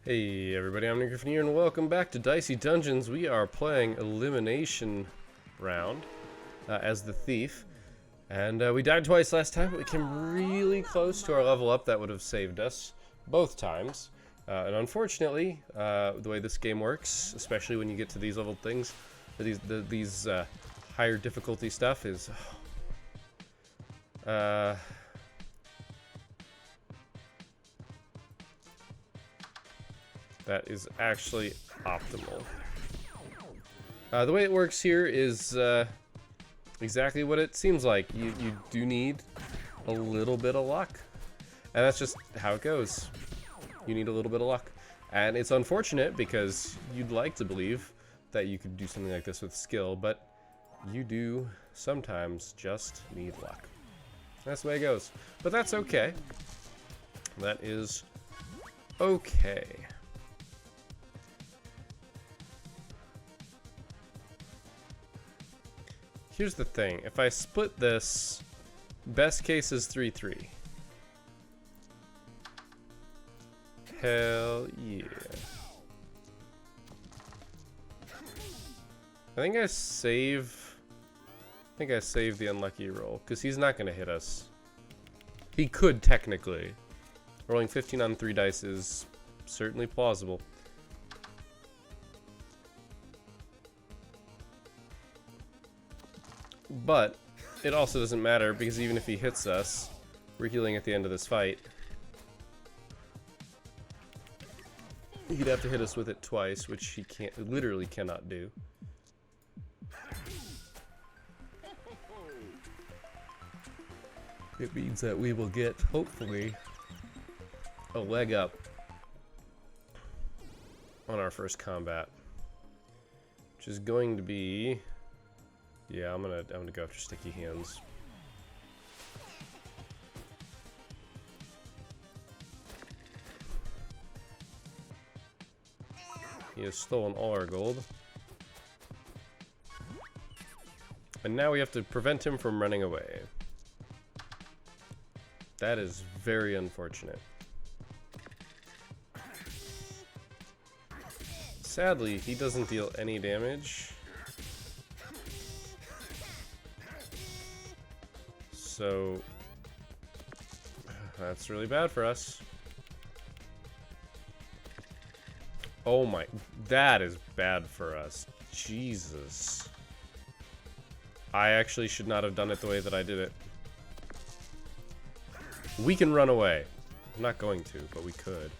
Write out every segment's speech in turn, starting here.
Hey everybody, I'm Nick Griffin here, and welcome back to Dicey Dungeons. We are playing Elimination Round as the Thief. And we died twice last time, but we came really close to our level up that would have saved us both times. And unfortunately, the way this game works, especially when you get to these level things, these higher difficulty stuff is... that is actually optimal. The way it works here is exactly what it seems like. You do need a little bit of luck. And that's just how it goes. You need a little bit of luck. And it's unfortunate because you'd like to believe that you could do something like this with skill, but you do sometimes just need luck. That's the way it goes. But that's okay. That is okay. Here's the thing, if I split this, best case is 3-3. Hell yeah. I think I save the unlucky roll, because he's not going to hit us. He could, technically. Rolling 15 on 3 dice is certainly plausible. But it also doesn't matter, because even if he hits us, we're healing at the end of this fight. He'd have to hit us with it twice, which he literally cannot do. It means that we will get, hopefully, a leg up on our first combat, which is going to be... yeah, I'm gonna go after Sticky Hands. He has stolen all our gold. And now we have to prevent him from running away. That is very unfortunate. Sadly, he doesn't deal any damage. So, that's really bad for us. Oh my, that is bad for us. Jesus. I actually should not have done it the way that I did it. We can run away. I'm not going to, but we could.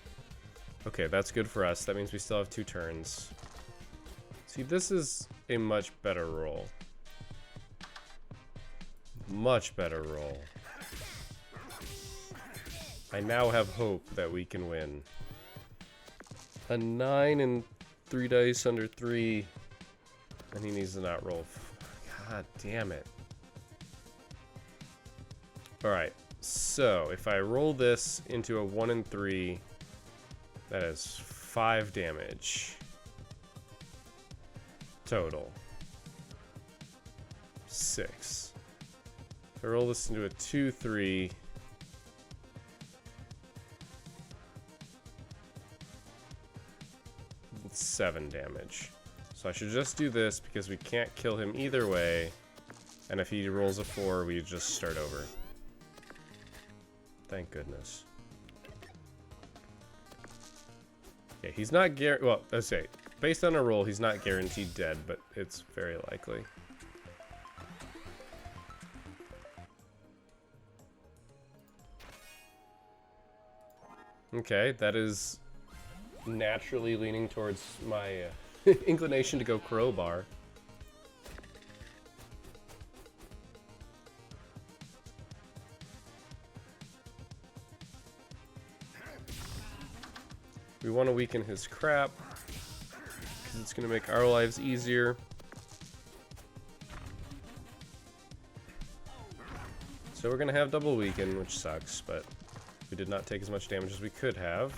Okay, that's good for us. That means we still have 2 turns. See, this is a much better roll. Much better roll. I now have hope that we can win. A 9 and 3 dice under 3, and he needs to not roll. God damn it. Alright, so if I roll this into a 1 and 3, that is 5 damage. Total. 6. If I roll this into a 2-3, it's 7 damage. So I should just do this because we can't kill him either way. And if he rolls a 4, we just start over. Thank goodness. Yeah, he's not well, let's say, based on a roll, he's not guaranteed dead, but it's very likely. Okay, that is naturally leaning towards my inclination to go crowbar. We want to weaken his crap, because it's going to make our lives easier. So we're going to have double weaken, which sucks, but we did not take as much damage as we could have.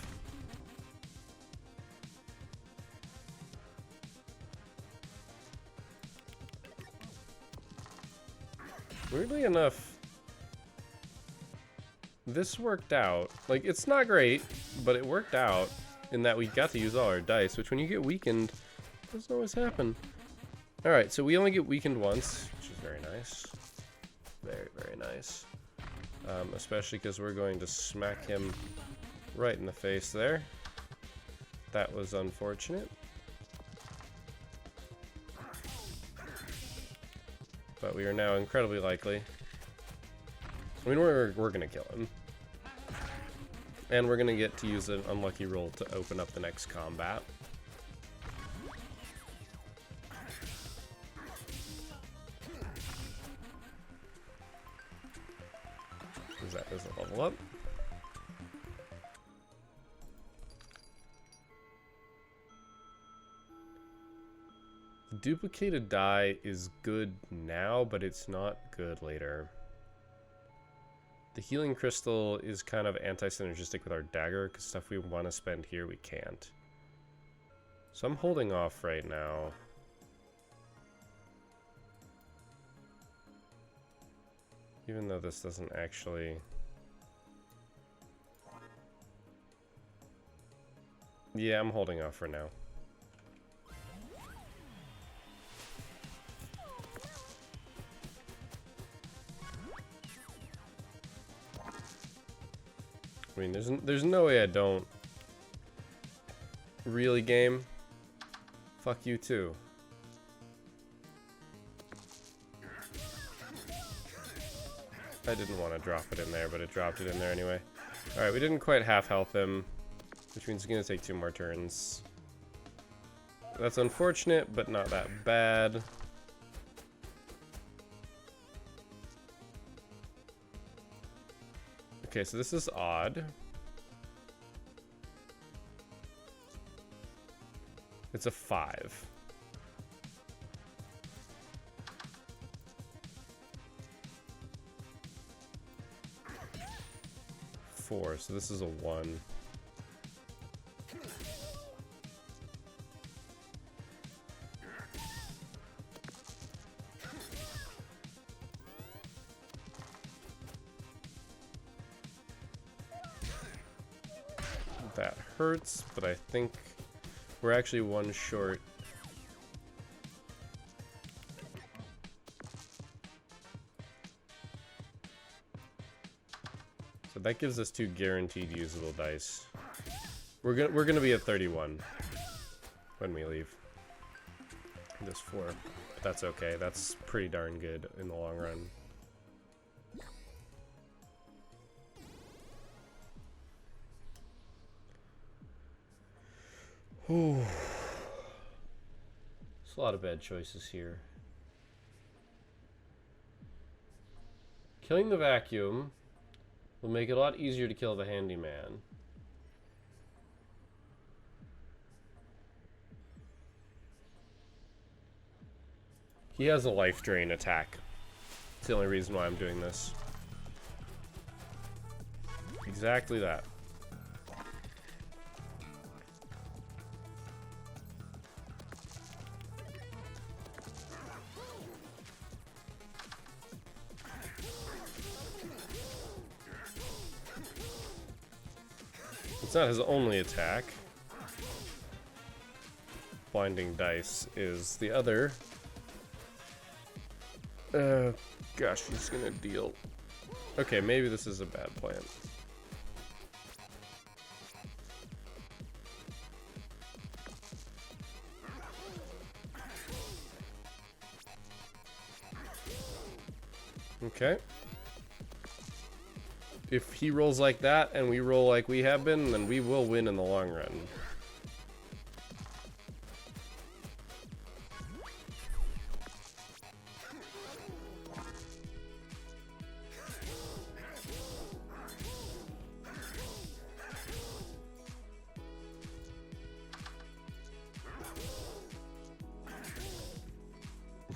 Weirdly enough, this worked out. Like, it's not great, but it worked out. in that we got to use all our dice, which when you get weakened, doesn't always happen. Alright, so we only get weakened once, which is very nice. Very, very nice. Especially because we're going to smack him right in the face there. That was unfortunate. But we are now incredibly likely. I mean, we're gonna kill him. And we're gonna get to use an unlucky roll to open up the next combat. Because that doesn't level up. The duplicated die is good now, but it's not good later. The healing crystal is kind of anti-synergistic with our dagger, because stuff we want to spend here we can't. So I'm holding off right now. Even though this doesn't actually... Yeah, I'm holding off for now. I mean, there's no way I don't. Really, game? Fuck you too. I didn't want to drop it in there, but it dropped it in there anyway. Alright, we didn't quite half health him, which means it's going to take 2 more turns. That's unfortunate, but not that bad. Okay, so this is odd. It's a 5. Four, so this is a 1. That hurts, but I think we're actually 1 short. So that gives us 2 guaranteed usable dice. We're gonna be at 31 when we leave. This 4, but that's okay. That's pretty darn good in the long run. Ooh. There's a lot of bad choices here. Killing the vacuum will make it a lot easier to kill the handyman. He has a life drain attack. It's the only reason why I'm doing this. Exactly that. It's not his only attack. Blinding dice is the other. Gosh, he's gonna deal. Okay, maybe this is a bad plan. Okay. If he rolls like that and we roll like we have been, then we will win in the long run.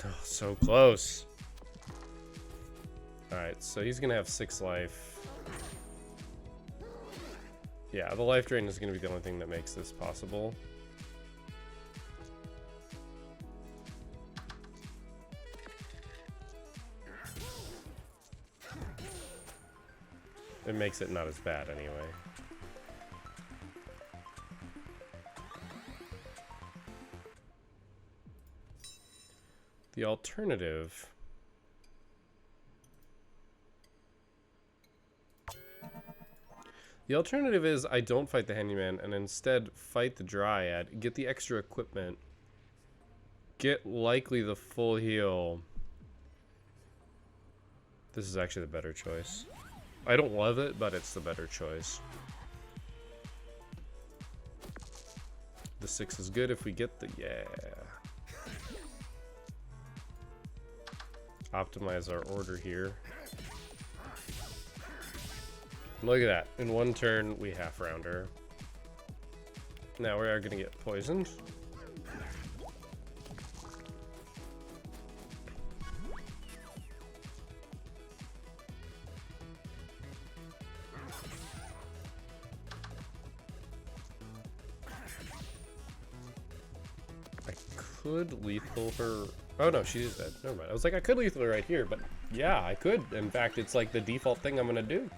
Oh, so close. Alright, so he's gonna have 6 life. Yeah, the life drain is going to be the only thing that makes this possible. It makes it not as bad anyway. The alternative... The alternative is I don't fight the handyman and instead fight the dryad, get the extra equipment, get likely the full heal. This is actually the better choice. I don't love it, but it's the better choice. The 6 is good if we get the... yeah. Optimize our order here. Look at that. In one turn, we half-round her. Now we are going to get poisoned. I could lethal her... oh no, she is dead. Never mind. I was like, I could lethal her right here, but yeah, I could. In fact, it's like the default thing I'm going to do.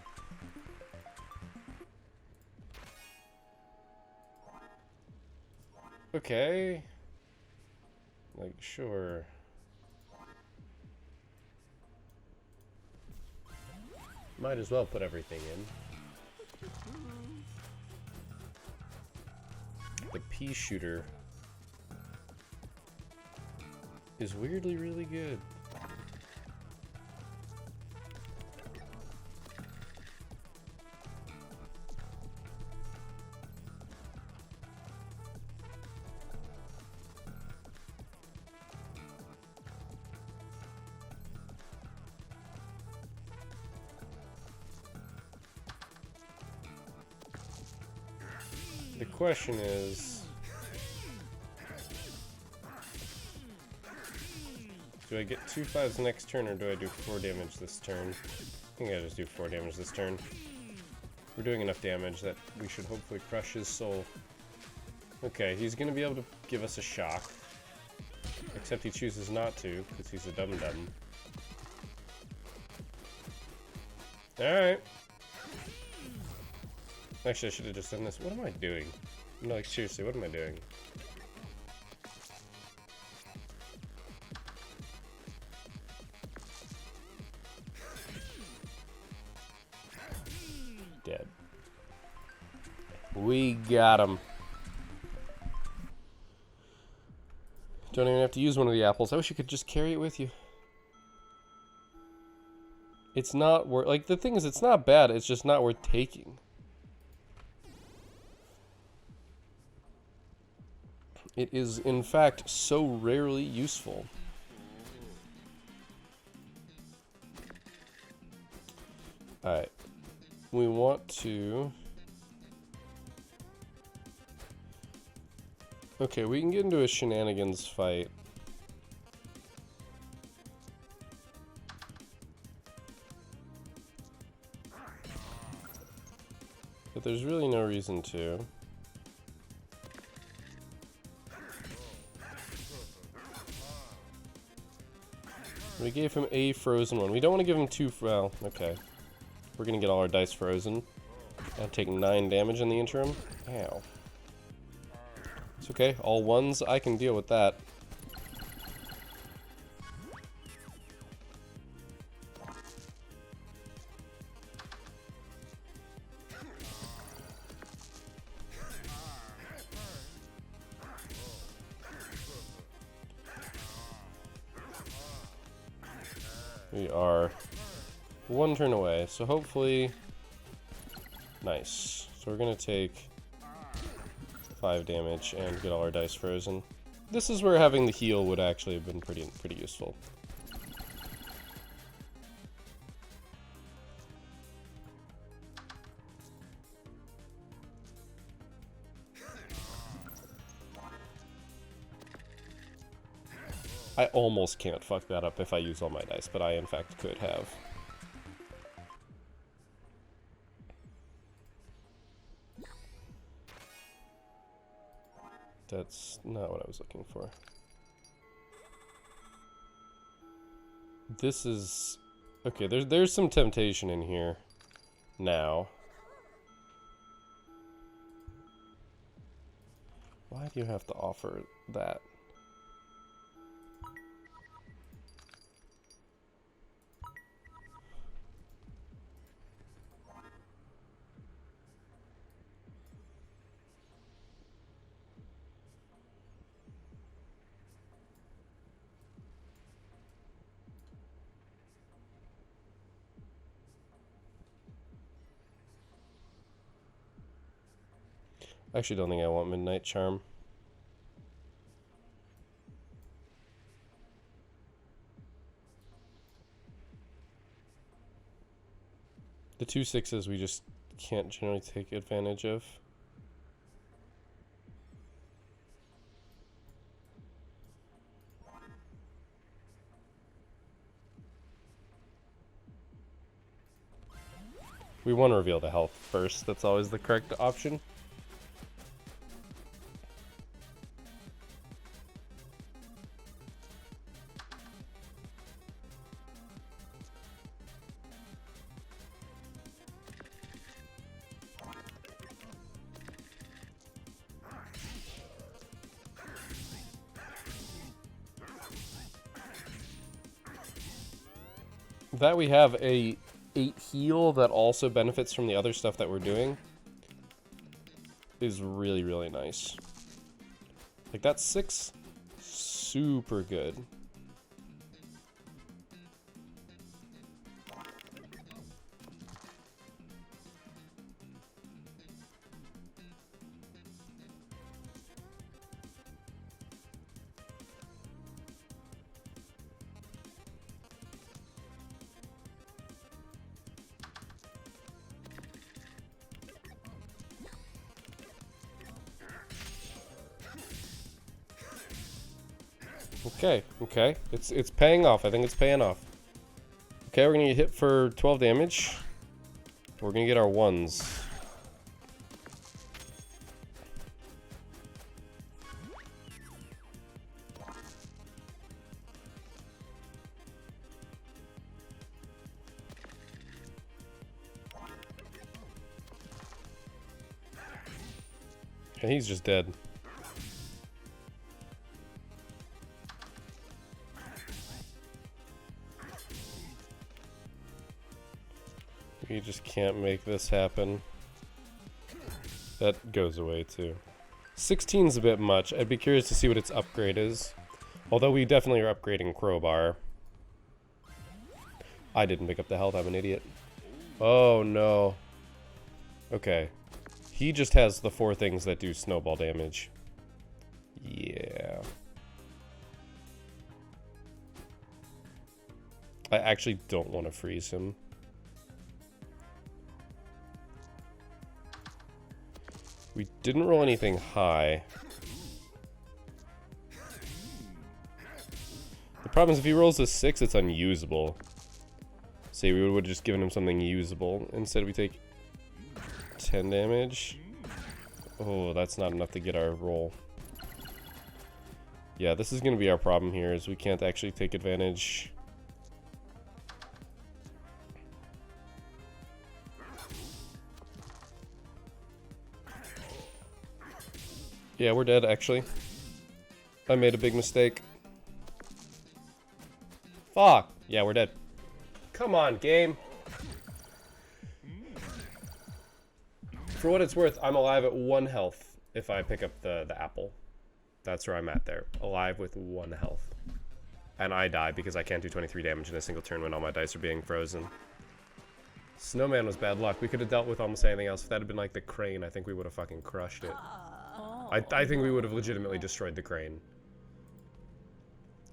Okay. Like, sure. Might as well put everything in. The pea shooter is weirdly really good. The question is, do I get 2 5s next turn or do I do 4 damage this turn? I think I just do 4 damage this turn. We're doing enough damage that we should hopefully crush his soul. Okay, he's gonna be able to give us a shock. Except he chooses not to, because he's a dum-dum. Alright. Actually, I should have just done this. What am I doing? No, like, seriously, what am I doing? Dead. We got him. Don't even have to use one of the apples. I wish you could just carry it with you. It's not worth... like, the thing is, it's not bad. It's just not worth taking. It is, in fact, so rarely useful. Alright. We want to... okay, we can get into a shenanigans fight. But there's really no reason to. We gave him a frozen one. We don't want to give him 2... well, okay. We're going to get all our dice frozen. I'll take 9 damage in the interim. Ow. It's okay. All 1s. I can deal with that. We are 1 turn away, so hopefully... nice. So we're gonna take 5 damage and get all our dice frozen. This is where having the heal would actually have been pretty useful. I almost can't fuck that up if I use all my dice, but I in fact could have. That's not what I was looking for. This is... okay, there's some temptation in here now. Why do you have to offer that? I actually don't think I want Midnight Charm. The 2 6s we just can't generally take advantage of. We want to reveal the health first. That's always the correct option. That we have a 8 heal that also benefits from the other stuff that we're doing is really, really nice. Like, that 6, super good. Okay. It's paying off. I think it's paying off. Okay, we're gonna get hit for 12 damage. We're gonna get our 1s. And he's just dead. You just can't make this happen. That goes away too. 16's a bit much. I'd be curious to see what its upgrade is. Although we definitely are upgrading Crowbar. I didn't pick up the health, I'm an idiot. Oh no. Okay. He just has the 4 things that do snowball damage. Yeah. I actually don't want to freeze him. We didn't roll anything high. The problem is if he rolls a 6, it's unusable. See, we would have just given him something usable. Instead, we take 10 damage. Oh, that's not enough to get our roll. Yeah, this is going to be our problem here, is we can't actually take advantage. Yeah, we're dead, actually. I made a big mistake. Fuck! Yeah, we're dead. Come on, game. For what it's worth, I'm alive at 1 health if I pick up the apple. That's where I'm at there. Alive with 1 health. And I die because I can't do 23 damage in a single turn when all my dice are being frozen. Snowman was bad luck. We could have dealt with almost anything else. If that had been like the crane, I think we would have fucking crushed it. I think we would have legitimately destroyed the crane.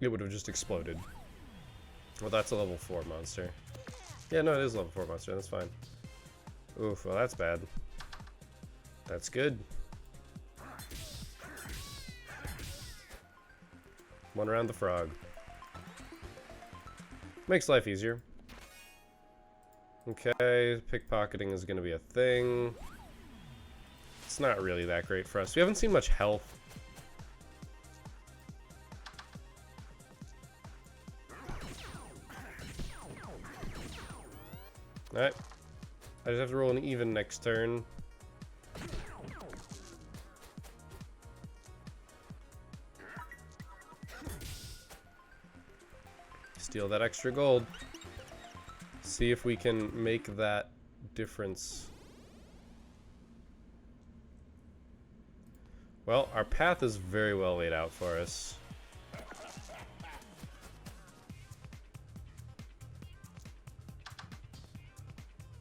It would have just exploded. Well, that's a level 4 monster. Yeah, no, it is a level 4 monster. That's fine. Oof, well, that's bad. That's good. 1 around the frog. Makes life easier. Okay, pickpocketing is going to be a thing. It's not really that great for us. We haven't seen much health. Alright. I just have to roll an even next turn. Steal that extra gold. See if we can make that difference. Well, our path is very well laid out for us.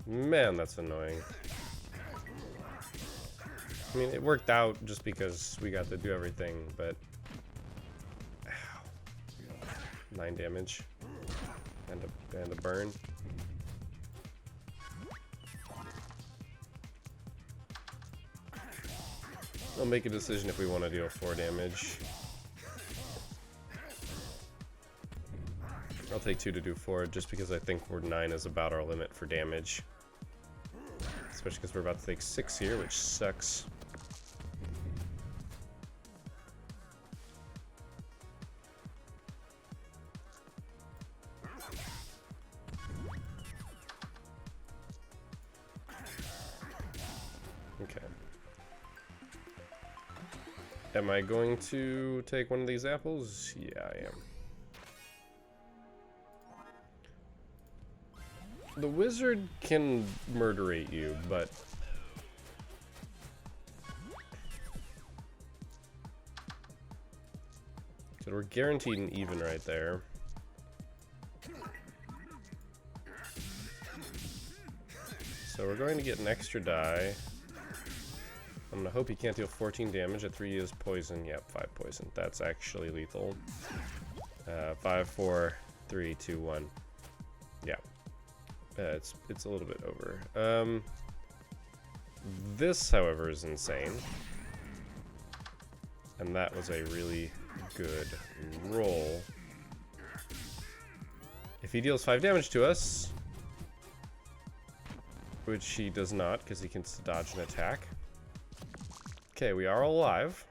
Man, that's annoying. I mean, it worked out just because we got to do everything, but... Ow. 9 damage. And a burn. I'll make a decision if we want to deal 4 damage. I'll take 2 to do 4, just because I think 9 is about our limit for damage. Especially because we're about to take 6 here, which sucks. Okay. Am I going to take one of these apples? Yeah, I am. The wizard can murderate you, but... So we're guaranteed an even right there. So we're going to get an extra die. I'm gonna hope he can't deal 14 damage. At 3 is poison. Yep, 5 poison. That's actually lethal. 5, 4, 3, 2, 1. Yeah. It's a little bit over. This, however, is insane. And that was a really good roll. If he deals 5 damage to us, which he does not because he can dodge an attack. Okay, we are alive.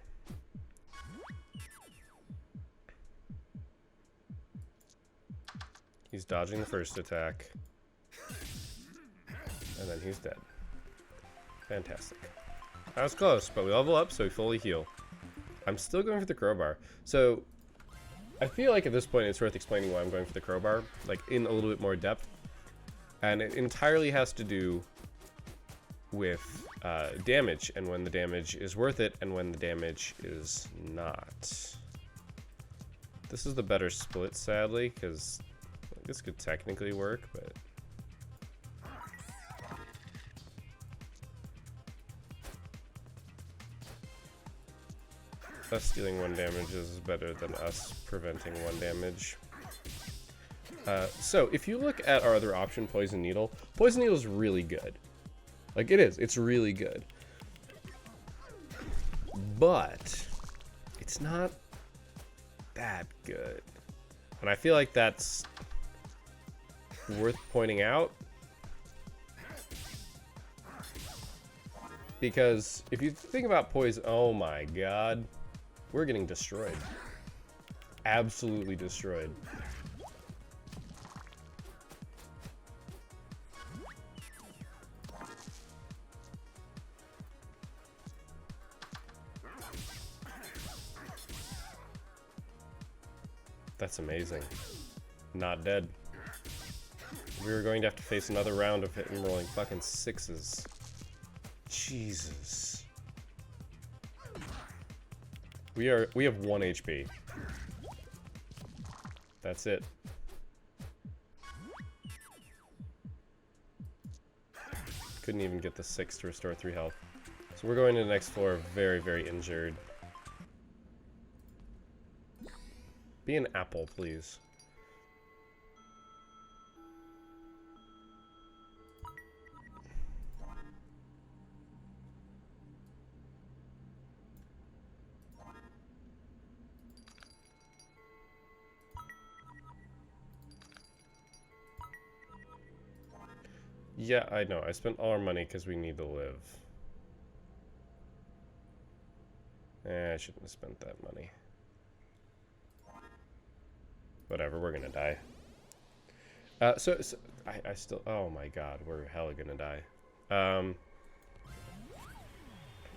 He's dodging the first attack. And then he's dead. Fantastic. That was close, but we level up, so we fully heal. I'm still going for the crowbar. So, I feel like at this point it's worth explaining why I'm going for the crowbar, like in a little bit more depth. And it entirely has to do with damage, and when the damage is worth it, and when the damage is not. This is the better split, sadly, because this could technically work, but... us dealing 1 damage is better than us preventing 1 damage. So, if you look at our other option, Poison Needle is really good. Like, it is. It's really good. But, it's not that good. And I feel like that's worth pointing out. Because, if you think about poison... Oh my god. We're getting destroyed. Absolutely destroyed. That's amazing. Not dead. We were going to have to face another round of him rolling fucking 6s. Jesus. We have 1 HP. That's it. Couldn't even get the 6 to restore 3 health. So we're going to the next floor very, very injured. Be an apple, please. Yeah, I know. I spent all our money because we need to live. I shouldn't have spent that money. Whatever, we're gonna die. So I still... Oh my god, we're hella gonna die.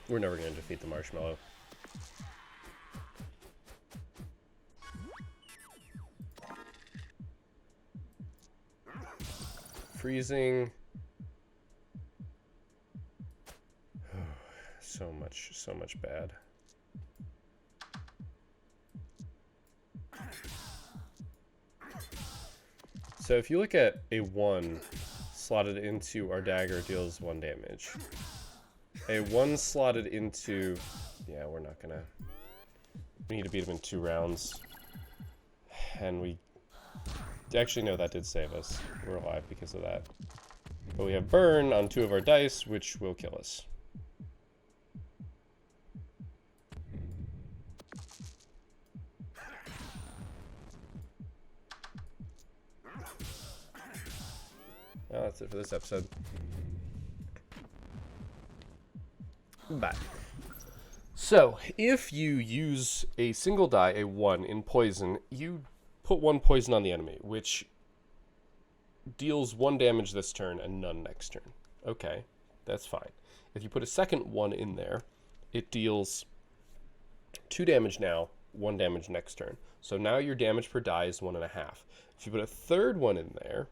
We're never gonna defeat the marshmallow. Freezing... so much bad. So if you look at a 1 slotted into our dagger deals 1 damage. a 1 slotted into... Yeah, we're not gonna... We need to beat him in 2 rounds. And we... Actually, no, that did save us. We're alive because of that. But we have burn on 2 of our dice, which will kill us. Well, that's it for this episode. Bye. So, if you use a single die, a 1, in poison, you put 1 poison on the enemy, which deals 1 damage this turn and none next turn. Okay, that's fine. If you put a second 1 in there, it deals 2 damage now, 1 damage next turn. So now your damage per die is 1.5. If you put a third 1 in there,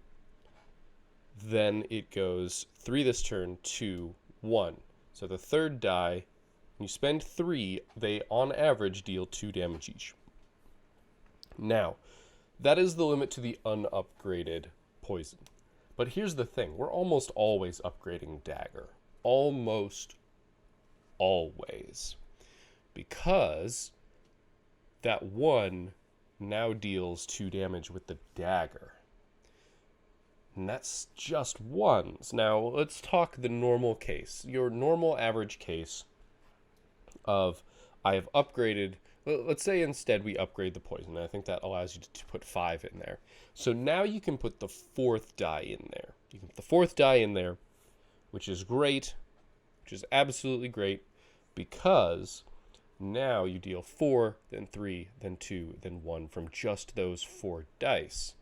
then it goes 3 this turn, 2, 1. So the third die, when you spend 3, they on average deal 2 damage each. Now, that is the limit to the unupgraded poison. But here's the thing, we're almost always upgrading dagger. Almost always. Because that 1 now deals 2 damage with the dagger. And that's just 1s. Now, let's talk the normal case. Your normal average case of I have upgraded... Let's say instead we upgrade the poison. I think that allows you to put 5 in there. So now you can put the 4th die in there. You can put the 4th die in there, which is great, which is absolutely great, because now you deal 4, then 3, then 2, then 1 from just those 4 dice,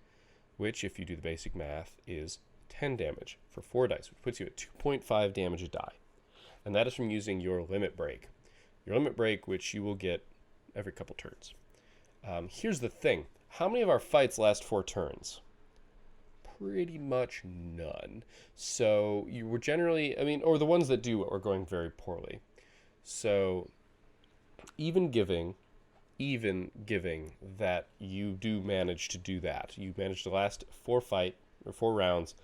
which, if you do the basic math, is 10 damage for 4 dice, which puts you at 2.5 damage a die. And that is from using your limit break. Your limit break, which you will get every couple turns. Here's the thing. How many of our fights last 4 turns? Pretty much none. So you were generally, or the ones that do are going very poorly. So even giving that you do manage to do that, you manage to last 4 rounds,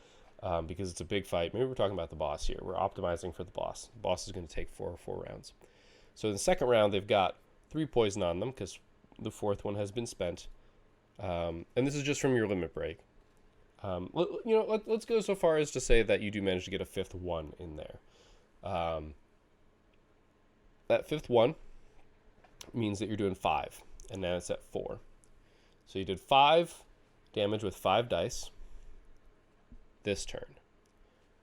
because it's a big fight. Maybe we're talking about the boss here. We're optimizing for the boss. The boss is going to take 4 rounds. So in the second round, they've got 3 poison on them because the 4th one has been spent. And this is just from your limit break. Let's go so far as to say that you do manage to get a 5th 1 in there. That 5th 1 means that you're doing 5, and now it's at 4. So you did 5 damage with 5 dice this turn.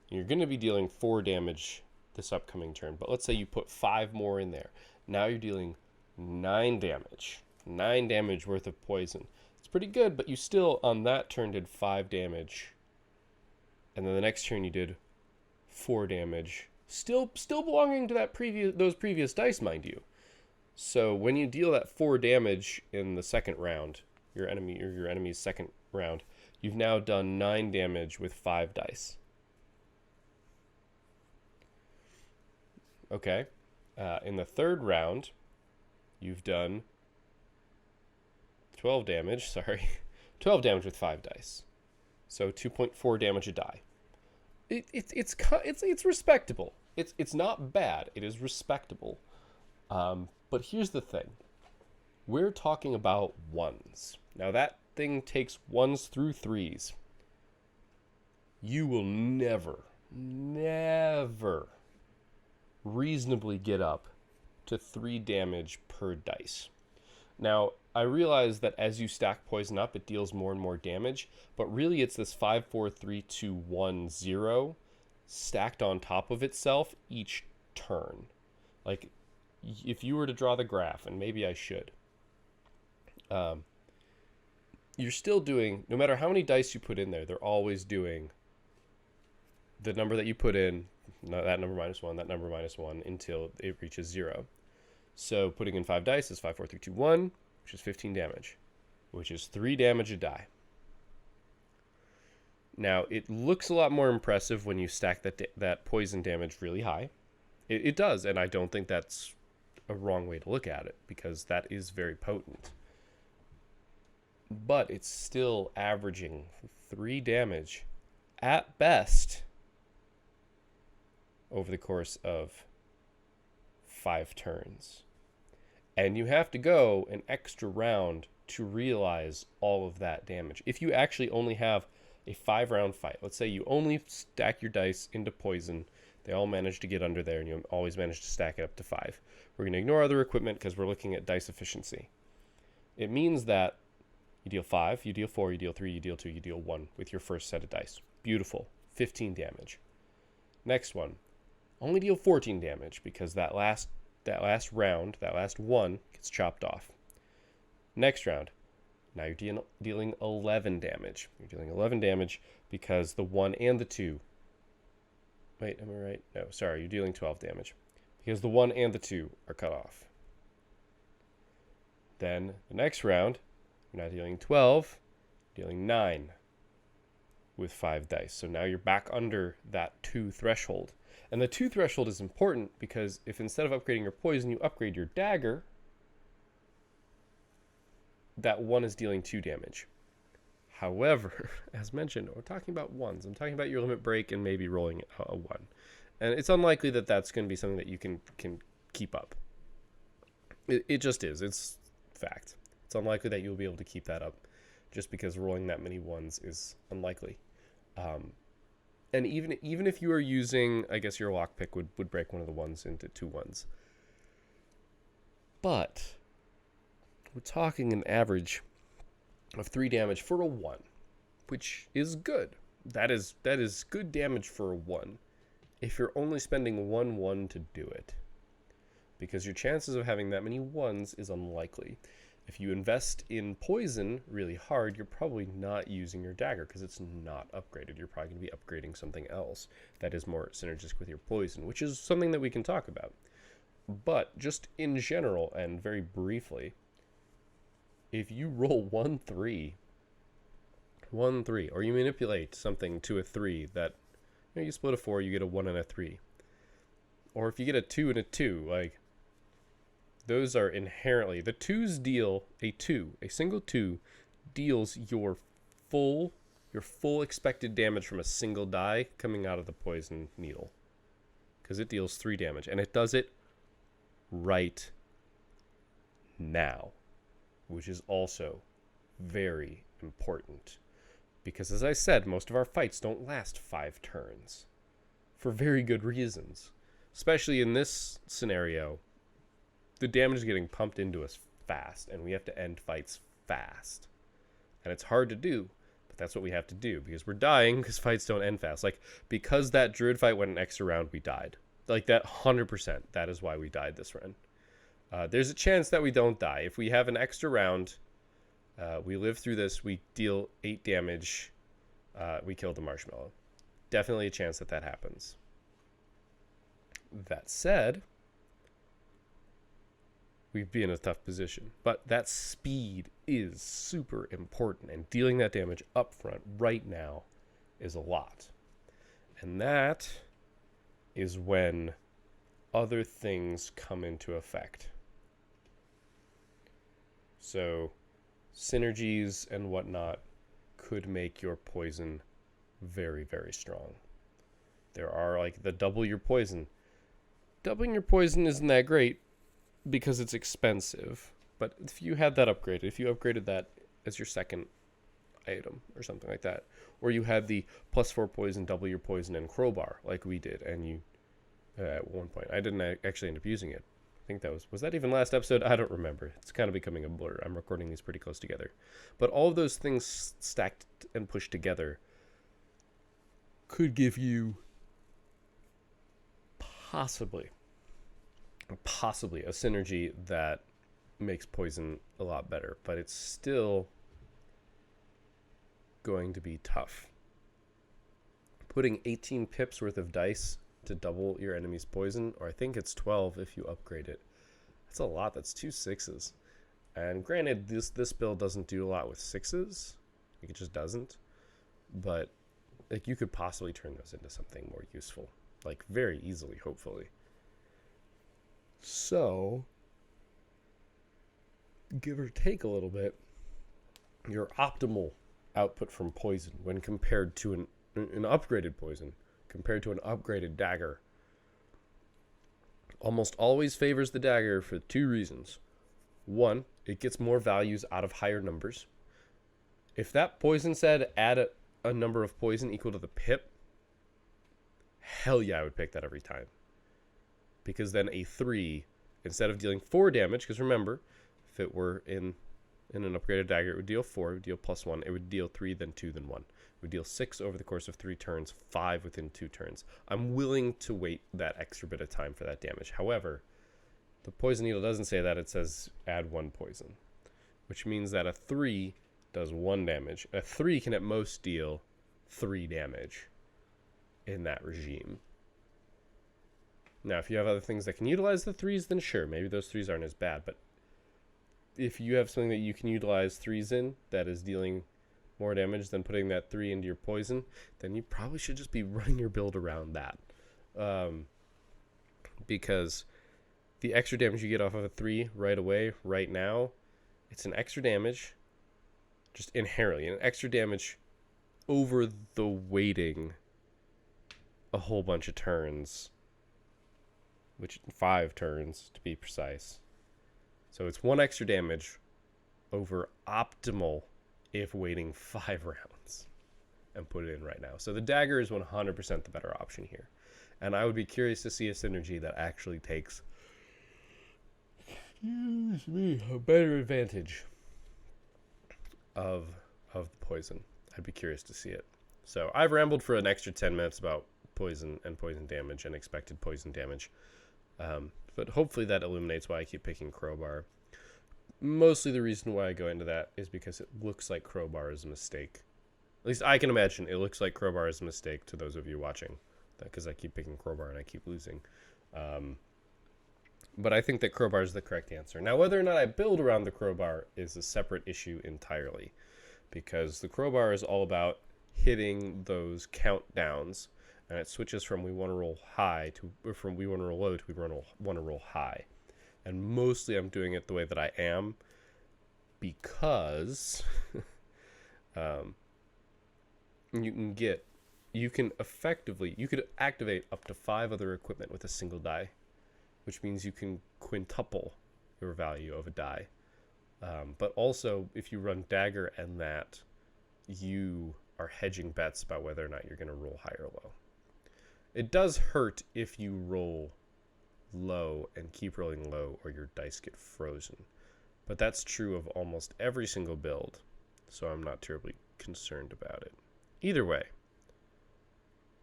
You're going to be dealing 4 damage this upcoming turn, but let's say you put 5 more in there. Now you're dealing 9 damage. 9 damage worth of poison. It's pretty good, but you still, on that turn, did 5 damage. And then the next turn you did 4 damage. Still belonging to those previous dice, mind you. So when you deal that 4 damage in the second round, your enemy's second round, you've now done 9 damage with 5 dice. Okay. In the third round, you've done 12 damage, 12 damage with 5 dice. So 2.4 damage a die. It's respectable. It's not bad. It is respectable. But here's the thing. We're talking about 1s. Now that thing takes 1s through 3s. You will never reasonably get up to 3 damage per dice. Now, I realize that as you stack poison up, it deals more and more damage, but really it's this 5, 4, 3, 2, 1, 0 stacked on top of itself each turn. Like, if you were to draw the graph, and maybe I should, you're still doing, no matter how many dice you put in there, they're always doing the number that you put in, that number -1, that number -1, until it reaches 0. So putting in 5 dice is 5, 4, 3, 2, 1, which is 15 damage, which is 3 damage a die. Now, it looks a lot more impressive when you stack that poison damage really high. It does, and I don't think that's a wrong way to look at it, because that is very potent. But it's still averaging 3 damage, at best, over the course of 5 turns. And you have to go an extra round to realize all of that damage. If you actually only have a 5-round fight, let's say you only stack your dice into poison, they all manage to get under there, and you always manage to stack it up to 5. We're going to ignore other equipment because we're looking at dice efficiency. It means that you deal 5, you deal 4, you deal 3, you deal 2, you deal 1 with your first set of dice. Beautiful. 15 damage. Next one. Only deal 14 damage because that last round, that last one, gets chopped off. Next round. Now you're dealing 11 damage. You're dealing 11 damage because the 1 and the 2. Wait, am I right? No, sorry. You're dealing 12 damage because the 1 and the 2 are cut off. Then the next round, you're not dealing 12, dealing 9 with 5 dice. So now you're back under that 2 threshold. And the 2 threshold is important because if instead of upgrading your poison, you upgrade your dagger, that 1 is dealing 2 damage. However, as mentioned, we're talking about 1s. I'm talking about your limit break and maybe rolling a 1. And it's unlikely that that's going to be something that you can keep up. It just is. It's fact. It's unlikely that you'll be able to keep that up just because rolling that many 1s is unlikely. And even if you are using, I guess your lockpick would break one of the 1s into 2 1s. But we're talking an average of 3 damage for a 1, which is good. That is good damage for a 1 if you're only spending 1 to do it. Because your chances of having that many 1s is unlikely. If you invest in poison really hard, you're probably not using your dagger because it's not upgraded. You're probably going to be upgrading something else that is more synergistic with your poison, which is something that we can talk about. But just in general and very briefly, if you roll 1-3, or you manipulate something to a 3 that, you split a 4, you get a 1 and a 3. Or if you get a 2 and a 2, like, those are inherently, the 2s deal a 2. A single 2 deals your full expected damage from a single die coming out of the poison needle. Because it deals 3 damage. And it does it right now. Which is also very important. Because as I said, most of our fights don't last 5 turns. For very good reasons. Especially in this scenario, the damage is getting pumped into us fast, and we have to end fights fast. And it's hard to do, but that's what we have to do, because we're dying because fights don't end fast. Like, because that druid fight went an extra round, we died. Like, that 100%, that is why we died this run. There's a chance that we don't die. If we have an extra round, we live through this, we deal 8 damage, we kill the marshmallow. Definitely a chance that that happens. That said, we'd be in a tough position. But that speed is super important, and dealing that damage up front right now is a lot. And that is when other things come into effect. So synergies and whatnot could make your poison very, very strong. There are, like, the double your poison. Doubling your poison isn't that great because it's expensive. But if you had that upgraded, if you upgraded that as your second item or something like that, or you had the +4 poison, double your poison, and crowbar like we did, and you at one point, I didn't actually end up using it. I think that was that even last episode? I don't remember. It's kind of becoming a blur. I'm recording these pretty close together. But all of those things stacked and pushed together could give you possibly a synergy that makes poison a lot better. But it's still going to be tough. Putting 18 pips worth of dice to double your enemy's poison, or I think it's 12 if you upgrade it. That's a lot. That's 2 6s. And granted, this build doesn't do a lot with 6s. Like, it just doesn't. But, like, you could possibly turn those into something more useful. Like, very easily, hopefully. So, give or take a little bit, your optimal output from poison when compared to an upgraded poison, compared to an upgraded dagger, almost always favors the dagger for 2 reasons. One, it gets more values out of higher numbers. If that poison said add a number of poison equal to the pip, hell yeah, I would pick that every time. Because then a 3, instead of dealing 4 damage, because remember, if it were in an upgraded dagger, it would deal 4, it would deal +1, it would deal 3, then 2, then 1. It would deal 6 over the course of 3 turns, 5 within 2 turns. I'm willing to wait that extra bit of time for that damage. However, the poison needle doesn't say that, it says add 1 poison, which means that a 3 does 1 damage. A 3 can at most deal 3 damage in that regime. Now, if you have other things that can utilize the 3s, then sure, maybe those 3s aren't as bad, but if you have something that you can utilize 3s in that is dealing more damage than putting that 3 into your poison, then you probably should just be running your build around that. Because the extra damage you get off of a 3 right away, right now, it's an extra damage, just inherently, an extra damage over the waiting a whole bunch of turns, which 5 turns to be precise. So it's 1 extra damage over optimal if waiting 5 rounds, and put it in right now. So the dagger is 100% the better option here. And I would be curious to see a synergy that actually takes a better advantage of the poison. I'd be curious to see it. So I've rambled for an extra 10 minutes about poison and poison damage and expected poison damage. But hopefully that illuminates why I keep picking Crowbar. Mostly the reason why I go into that is because it looks like Crowbar is a mistake. At least I can imagine it looks like Crowbar is a mistake to those of you watching, because I keep picking Crowbar and I keep losing. But I think that Crowbar is the correct answer. Now, whether or not I build around the Crowbar is a separate issue entirely, because the Crowbar is all about hitting those countdowns, and it switches from we want to roll high to, or from we want to roll low to we want to roll high. And mostly I'm doing it the way that I am because you could activate up to 5 other equipment with a single die, which means you can quintuple your value of a die. But also, if you run dagger and that, you are hedging bets about whether or not you're going to roll high or low. It does hurt if you roll low and keep rolling low or your dice get frozen. But that's true of almost every single build, so I'm not terribly concerned about it. Either way,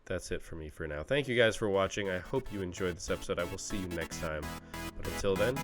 that's it for me for now. Thank you guys for watching. I hope you enjoyed this episode. I will see you next time. But until then,